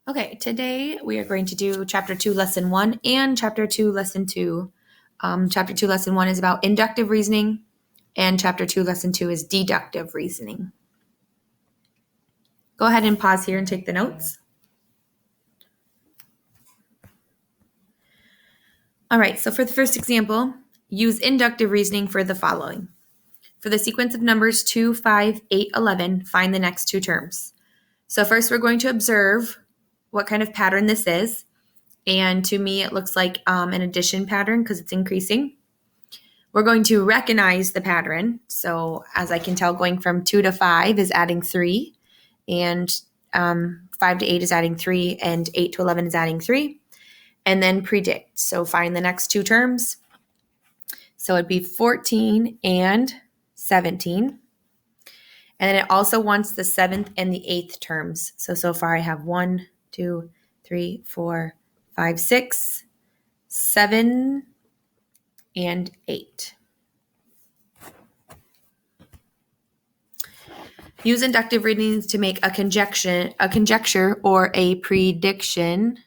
Okay, today we are going to do Chapter 2, Lesson 1 and Chapter 2, Lesson 2. Chapter 2, Lesson 1 is about inductive reasoning, and Chapter 2, Lesson 2 is deductive reasoning. Go ahead and pause here and take the notes. All right, so for the first example, use inductive reasoning for the following. For the sequence of numbers 2, 5, 8, 11, find the next two terms. So first we're going to observe what kind of pattern this is. And to me, it looks like an addition pattern because it's increasing. We're going to recognize the pattern. So as I can tell, going from 2 to 5 is adding 3, and 5 to 8 is adding 3, and 8 to 11 is adding 3, and then predict. So find the next two terms. So it'd be 14 and 17. And then it also wants the 7th and the 8th terms. So far I have 1, 2, 3, 4, 5, 6, 7, and 8. Use inductive reasonings to make a conjecture or a prediction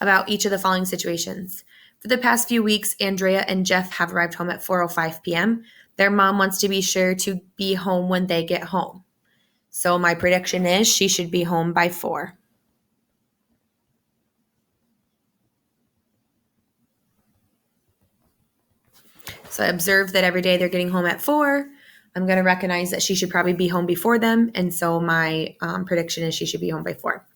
about each of the following situations. For the past few weeks, Andrea and Jeff have arrived home at 4:05 p.m. Their mom wants to be sure to be home when they get home. So my prediction is she should be home by 4. So I observed that every day they're getting home at 4. I'm going to recognize that she should probably be home before them. And so my prediction is she should be home by 4.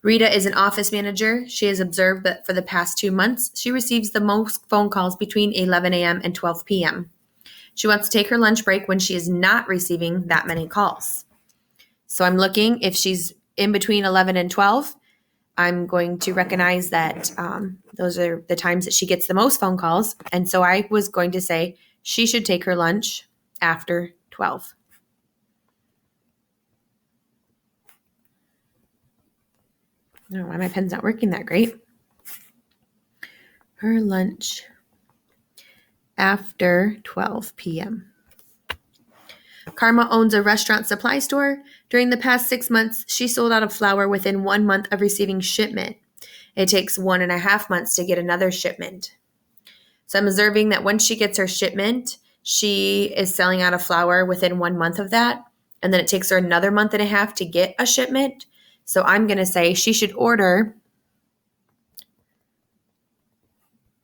Rita is an office manager. She has observed that for the past 2 months, she receives the most phone calls between 11 a.m. and 12 p.m. She wants to take her lunch break when she is not receiving that many calls. So I'm looking if she's in between 11 and 12. I'm going to recognize that those are the times that she gets the most phone calls. And so I was going to say she should take her lunch after 12. I don't know why my pen's not working that great. Her lunch after 12 p.m. Karma owns a restaurant supply store. During the past 6 months, she sold out of flour within 1 month of receiving shipment. It takes 1.5 months to get another shipment. So I'm observing that when she gets her shipment, she is selling out of flour within 1 month of that. And then it takes her another 1.5 months to get a shipment. So I'm going to say she should order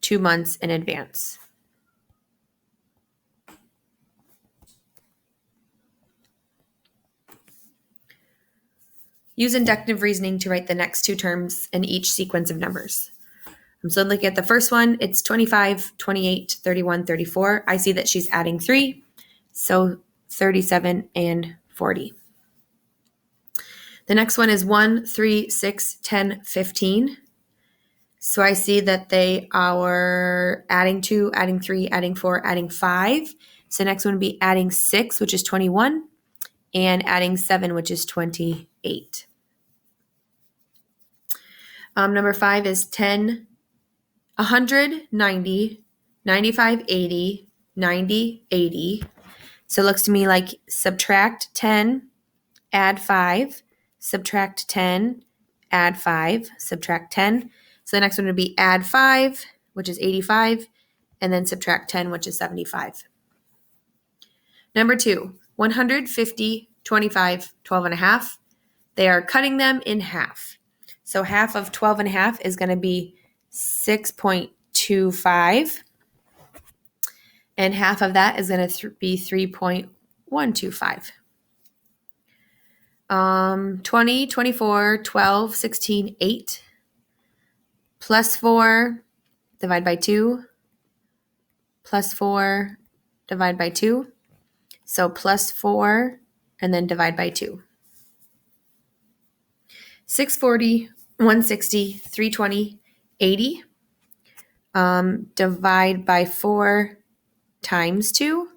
2 months in advance. Use inductive reasoning to write the next two terms in each sequence of numbers. So looking at the first one, it's 25, 28, 31, 34. I see that she's adding 3, so 37 and 40. The next one is 1, 3, 6, 10, 15. So I see that they are adding 2, adding 3, adding 4, adding 5. So the next one would be adding 6, which is 21, and adding 7, which is 28. Number 5 is 10, 100, 90, 95, 80, 90, 80. So it looks to me like subtract 10, add 5, subtract 10, add 5, subtract 10. So the next one would be add 5, which is 85, and then subtract 10, which is 75. Number 2, 150, 25, 12 and a half. They are cutting them in half. So half of 12 and a half is going to be 6.25. And half of that is going to be 3.125. 20, 24, 12, 16, 8. Plus 4, divide by 2. Plus 4, divide by 2. So plus 4, and then divide by 2. 640, 160, 320, 80. Divide by 4 times 2.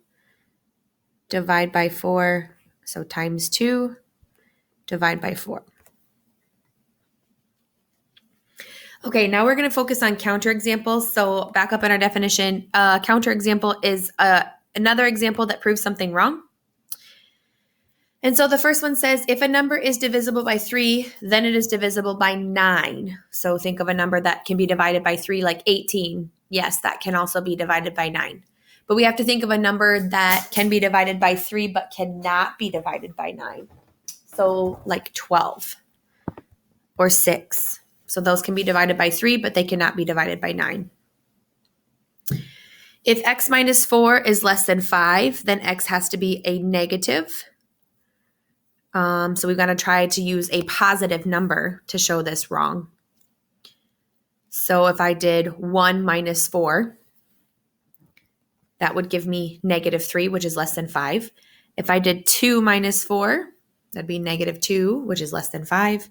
Divide by 4, so times 2. Divide by 4. Okay, now we're going to focus on counterexamples. So back up in our definition, counterexample is another example that proves something wrong. And so the first one says, if a number is divisible by 3, then it is divisible by 9. So think of a number that can be divided by 3, like 18. Yes, that can also be divided by 9. But we have to think of a number that can be divided by 3 but cannot be divided by 9. So like 12 or 6. So those can be divided by 3, but they cannot be divided by 9. If x minus 4 is less than 5, then x has to be a negative. So we've got to try to use a positive number to show this wrong. So if I did 1 minus 4, that would give me negative 3, which is less than 5. If I did 2 minus 4, that'd be negative 2, which is less than 5.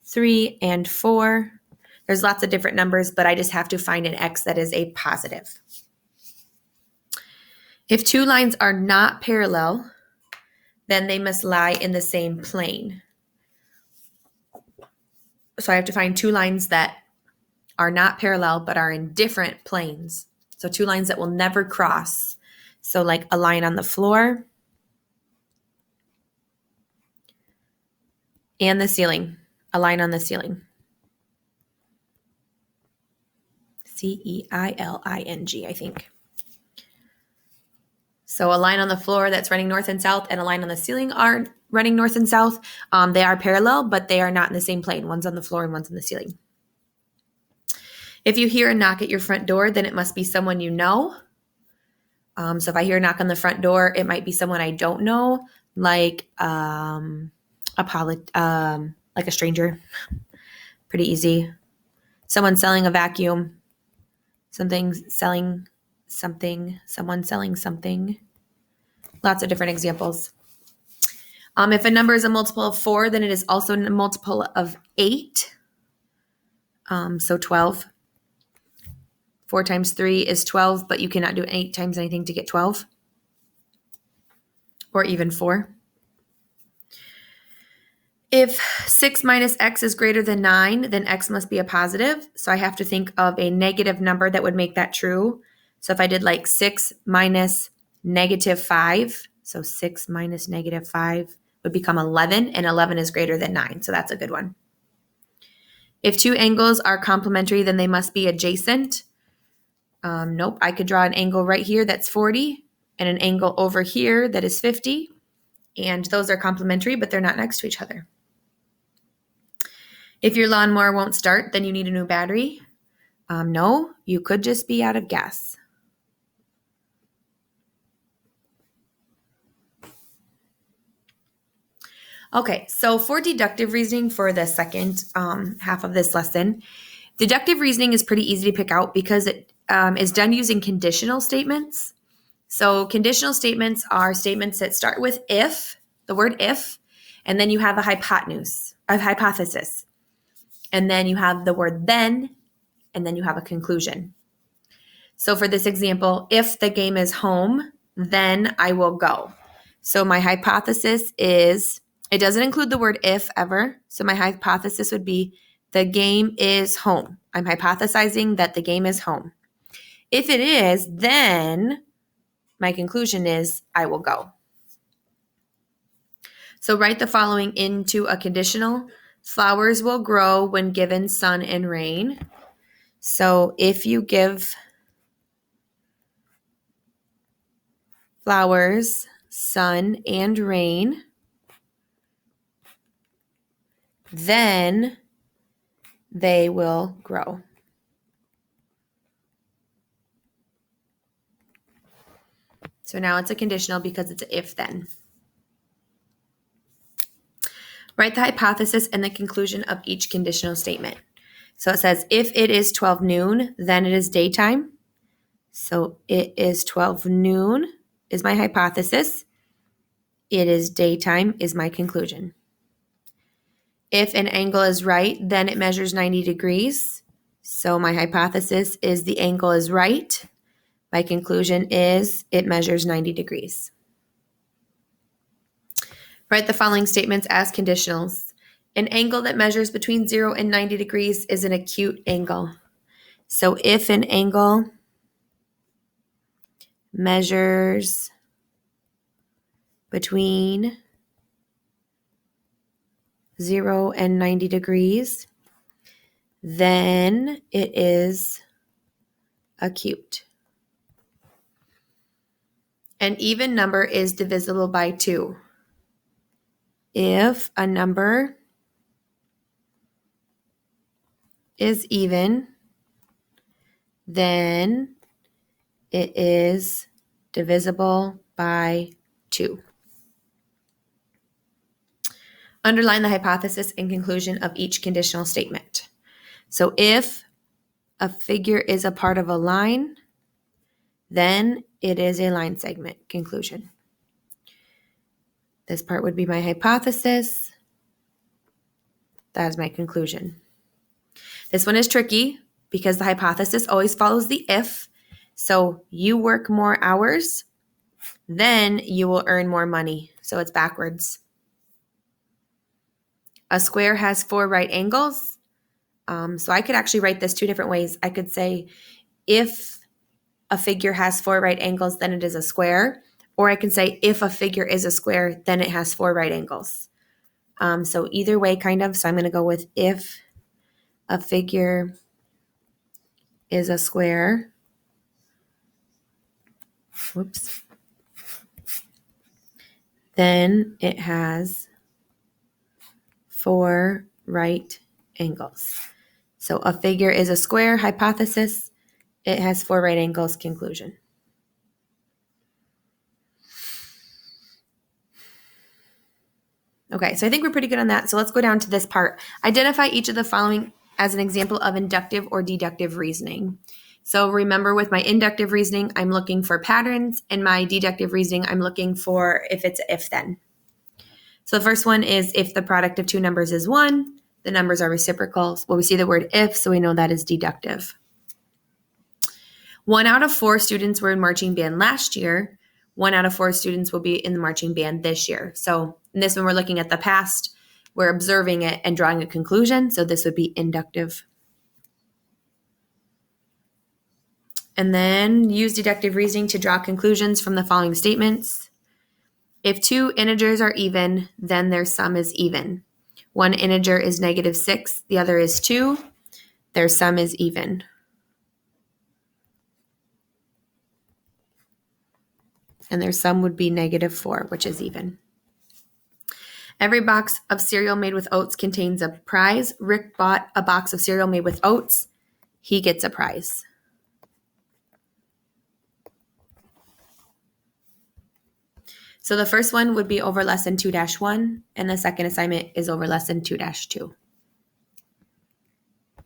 3 and 4. There's lots of different numbers, but I just have to find an x that is a positive. If two lines are not parallel, then they must lie in the same plane. So I have to find two lines that are not parallel but are in different planes. So two lines that will never cross. So like a line on the floor and the ceiling, a line on the ceiling. Ceiling, I think. So a line on the floor that's running north and south and a line on the ceiling are running north and south. They are parallel, but they are not in the same plane. One's on the floor and one's on the ceiling. If you hear a knock at your front door, then it must be someone you know. So if I hear a knock on the front door, it might be someone I don't know, like a stranger. Pretty easy. Someone selling a vacuum. Someone selling something. Lots of different examples. If a number is a multiple of 4, then it is also a multiple of 8. So 12. 4 times 3 is 12, but you cannot do 8 times anything to get 12. Or even 4. If 6 minus x is greater than 9, then x must be a positive. So I have to think of a negative number that would make that true. So if I did like 6 minus negative 5, so 6 minus negative 5 would become 11, and 11 is greater than 9. So that's a good one. If two angles are complementary, then they must be adjacent. Nope, I could draw an angle right here that's 40 and an angle over here that is 50. And those are complementary, but they're not next to each other. If your lawnmower won't start, then you need a new battery. No, you could just be out of gas. Okay, so for deductive reasoning for the second half of this lesson, deductive reasoning is pretty easy to pick out because it is done using conditional statements. So conditional statements are statements that start with if, the word if, and then you have a hypotenuse, a hypothesis. And then you have the word then, and then you have a conclusion. So for this example, if the game is home, then I will go. So my hypothesis is, it doesn't include the word if ever. So my hypothesis would be the game is home. I'm hypothesizing that the game is home. If it is, then my conclusion is I will go. So write the following into a conditional. Flowers will grow when given sun and rain. So if you give flowers sun and rain, then they will grow. So now it's a conditional because it's an if then. Write the hypothesis and the conclusion of each conditional statement. So it says, if it is 12 noon, then it is daytime. So it is 12 noon is my hypothesis. It is daytime is my conclusion. If an angle is right, then it measures 90 degrees. So my hypothesis is the angle is right. My conclusion is it measures 90 degrees. Write the following statements as conditionals. An angle that measures between 0 and 90 degrees is an acute angle. So if an angle measures between 0 and 90 degrees, then it is acute. An even number is divisible by 2. If a number is even, then it is divisible by 2. Underline the hypothesis and conclusion of each conditional statement. So if a figure is a part of a line, then it is a line segment. Conclusion. This part would be my hypothesis. That is my conclusion. This one is tricky because the hypothesis always follows the if. So you work more hours, then you will earn more money. So it's backwards. A square has 4 right angles. So I could actually write this 2 different ways. I could say if a figure has 4 right angles, then it is a square. Or I can say if a figure is a square, then it has 4 right angles. So either way, kind of. So I'm going to go with if a figure is a square. Whoops. Then it has 4 right angles. So a figure is a square, hypothesis. It has 4 right angles, conclusion. Okay, so I think we're pretty good on that. So let's go down to this part. Identify each of the following as an example of inductive or deductive reasoning. So remember, with my inductive reasoning, I'm looking for patterns, and my deductive reasoning, I'm looking for if it's if then. So the first one is if the product of 2 numbers is 1, the numbers are reciprocal. Well, we see the word if, so we know that is deductive. 1 out of 4 students were in marching band last year. 1 out of 4 students will be in the marching band this year. So in this one, we're looking at the past. We're observing it and drawing a conclusion. So this would be inductive. And then use deductive reasoning to draw conclusions from the following statements. If 2 integers are even, then their sum is even. One integer is -6, the other is 2. Their sum is even. And their sum would be -4, which is even. Every box of cereal made with oats contains a prize. Rick bought a box of cereal made with oats. He gets a prize. So the first one would be over lesson 2-1, and the second assignment is over lesson 2-2.